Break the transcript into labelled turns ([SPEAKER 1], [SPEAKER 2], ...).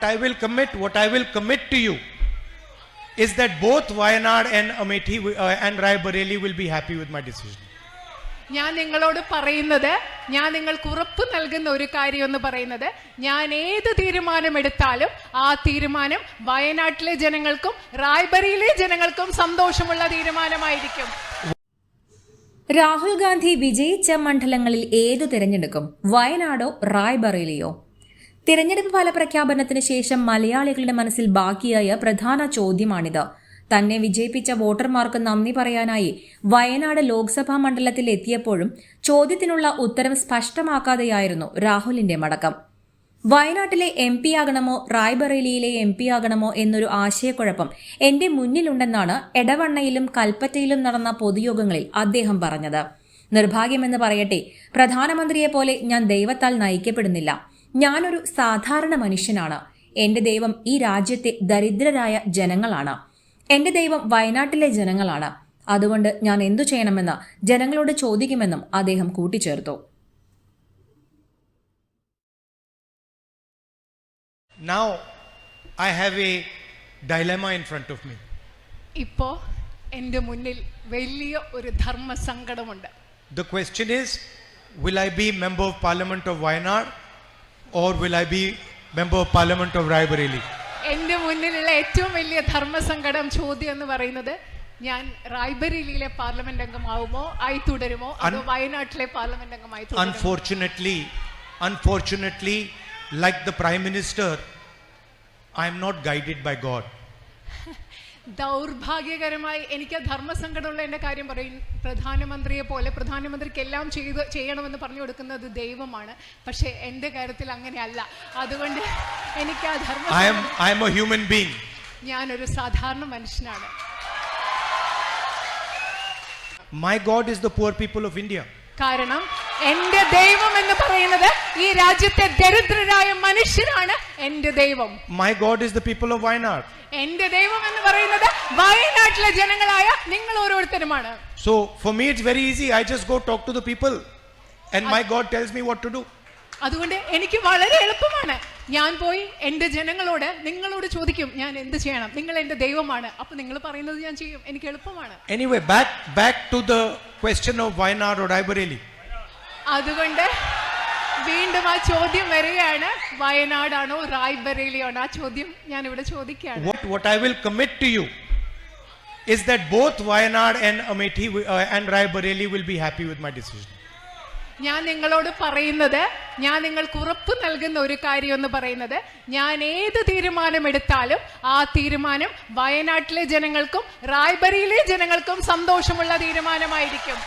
[SPEAKER 1] What I will commit to you is that both Wayanad and Amethi and Raebareli will be happy with my decision.
[SPEAKER 2] ഞാൻ നിങ്ങളോട് പറയുന്നത്, ഞാൻ നിങ്ങൾക്ക് ഉറപ്പ് നൽകുന്ന ഒരു കാര്യം എന്ന് പറയുന്നത്, ഞാൻ ഏത് തീരുമാനം എടുത്താലും ആ തീരുമാനം വയനാട്ടിലെ ജനങ്ങൾക്കും റായ്ബറേലിയിലെ ജനങ്ങൾക്കും സന്തോഷമുള്ള തീരുമാനമായിരിക്കും.
[SPEAKER 3] രാഹുൽ ഗാന്ധി വിജയിച്ച മണ്ഡലങ്ങളിൽ ഏതു തിരഞ്ഞെടുക്കും? വയനാടോ റായ്ബറേലിയോ? തിരഞ്ഞെടുപ്പ് ഫലപ്രഖ്യാപനത്തിന് ശേഷം മലയാളികളുടെ മനസ്സിൽ ബാക്കിയായ പ്രധാന ചോദ്യമാണിത്. തന്നെ വിജയിപ്പിച്ച വോട്ടർമാർക്ക് നന്ദി പറയാനായി വയനാട് ലോക്സഭാ മണ്ഡലത്തിൽ എത്തിയപ്പോഴും ചോദ്യത്തിനുള്ള ഉത്തരം സ്പഷ്ടമാക്കാതെയായിരുന്നു രാഹുലിന്റെ മടക്കം. വയനാട്ടിലെ MP ആകണമോ റായ്ബറേലിയിലെ MP ആകണമോ എന്നൊരു ആശയക്കുഴപ്പം എന്റെ മുന്നിലുണ്ടെന്നാണ് എടവണ്ണയിലും കൽപ്പറ്റയിലും നടന്ന പൊതുയോഗങ്ങളിൽ അദ്ദേഹം പറഞ്ഞത്. നിർഭാഗ്യമെന്ന് പറയട്ടെ, പ്രധാനമന്ത്രിയെപ്പോലെ ഞാൻ ദൈവത്താൽ നയിക്കപ്പെടുന്നില്ല. ഞാനൊരു സാധാരണ മനുഷ്യനാണ്. എന്റെ ദൈവം ഈ രാജ്യത്തെ ദരിദ്രരായ ജനങ്ങളാണ്. എന്റെ ദൈവം വയനാട്ടിലെ ജനങ്ങളാണ്. അതുകൊണ്ട് ഞാൻ എന്തു ചെയ്യണമെന്ന് ജനങ്ങളോട് ചോദിക്കുമെന്നും അദ്ദേഹം കൂട്ടിച്ചേർത്തു.
[SPEAKER 1] Now I have a dilemma in front of me.
[SPEAKER 2] ഇപ്പോ എന്റെ മുന്നിൽ വലിയ ഒരു ധർമ്മ സങ്കടമുണ്ട്.
[SPEAKER 1] The question is, will I be member of parliament of Wayanad or will I be member of parliament of Raebareli?
[SPEAKER 2] എന്റെ മുന്നിലുള്ള ഏറ്റവും വലിയ ധർമ്മസങ്കടം ചോദ്യം എന്ന് പറയുന്നത്, ഞാൻ റായ്ബറേലിയിലെ പാർലമെന്റ് അംഗമാവുമോ ആയി തുടരുമോ അതോ വയനാട്ടിലെ പാർലമെന്റ് അംഗമായി തുടരുമോ?
[SPEAKER 1] Unfortunately, like the Prime Minister, I am not guided by God.
[SPEAKER 2] ദൗർഭാഗ്യകരമായി എനിക്ക് ധർമ്മസങ്കടമുള്ള എന്റെ കാര്യം പറയും. പ്രധാനമന്ത്രിയെ പോലെ പ്രധാനമന്ത്രിക്ക് എല്ലാം ചെയ്യണമെന്ന് പറഞ്ഞു കൊടുക്കുന്നത് ദൈവമാണ്. പക്ഷെ എന്റെ കാര്യത്തിൽ അങ്ങനെയല്ല. അതുകൊണ്ട് എനിക്ക് ആ
[SPEAKER 1] I am a human being.
[SPEAKER 2] ഞാനൊരു സാധാരണ മനുഷ്യനാണ്.
[SPEAKER 1] My God is the poor people of India.
[SPEAKER 2] കാരണം എന്റെ ദൈവം എന്ന് പറയുന്നത് ഈ രാജ്യത്തെ ദരിദ്രരായ മനുഷ്യരാണ് എന്റെ ദൈവം.
[SPEAKER 1] My God is the people of Wayanad.
[SPEAKER 2] എന്റെ ദൈവം എന്ന് പറയുന്നത് വയനാട്ടിലെ ജനങ്ങളായ നിങ്ങൾ ഓരോരുത്തരുമാണ്.
[SPEAKER 1] So for me it's very easy. I just go talk to the people and my God tells me what to do.
[SPEAKER 2] അതുകൊണ്ട് എനിക്ക് വളരെ എളുപ്പമാണ്. ഞാൻ പോയി എന്റെ ജനങ്ങളോട്, നിങ്ങളോട് ചോദിക്കും ഞാൻ എന്ത് ചെയ്യണം. നിങ്ങൾ എന്റെ ദൈവമാണ്, അപ്പൊ നിങ്ങൾ പറയുന്നത് ഞാൻ ചെയ്യും. എനിക്ക് എളുപ്പമാണ്.
[SPEAKER 1] Anyway, back to the question of Wayanad or Raebareli.
[SPEAKER 2] അതുകൊണ്ട് വീണ്ടും ആ ചോദ്യം വരികയാണ്, വയനാടാണോ റായ്ബറേലിയാണോ? ആ ചോദ്യം ഞാൻ ഇവിടെ ചോദിക്കുകയാണ്.
[SPEAKER 1] What I will commit to you is that both Wayanad and Amethi and Raebareli will be happy with my decision.
[SPEAKER 2] ഞാൻ നിങ്ങളോട് പറയുന്നത്, ഞാൻ നിങ്ങൾക്ക് ഉറപ്പ് നൽകുന്ന ഒരു കാര്യം എന്ന് പറയുന്നത്, ഞാൻ ഏത് തീരുമാനം എടുത്താലും ആ തീരുമാനം വയനാട്ടിലെ ജനങ്ങൾക്കും റായ്ബറേലിയിലെ ജനങ്ങൾക്കും സന്തോഷമുള്ള തീരുമാനമായിരിക്കും.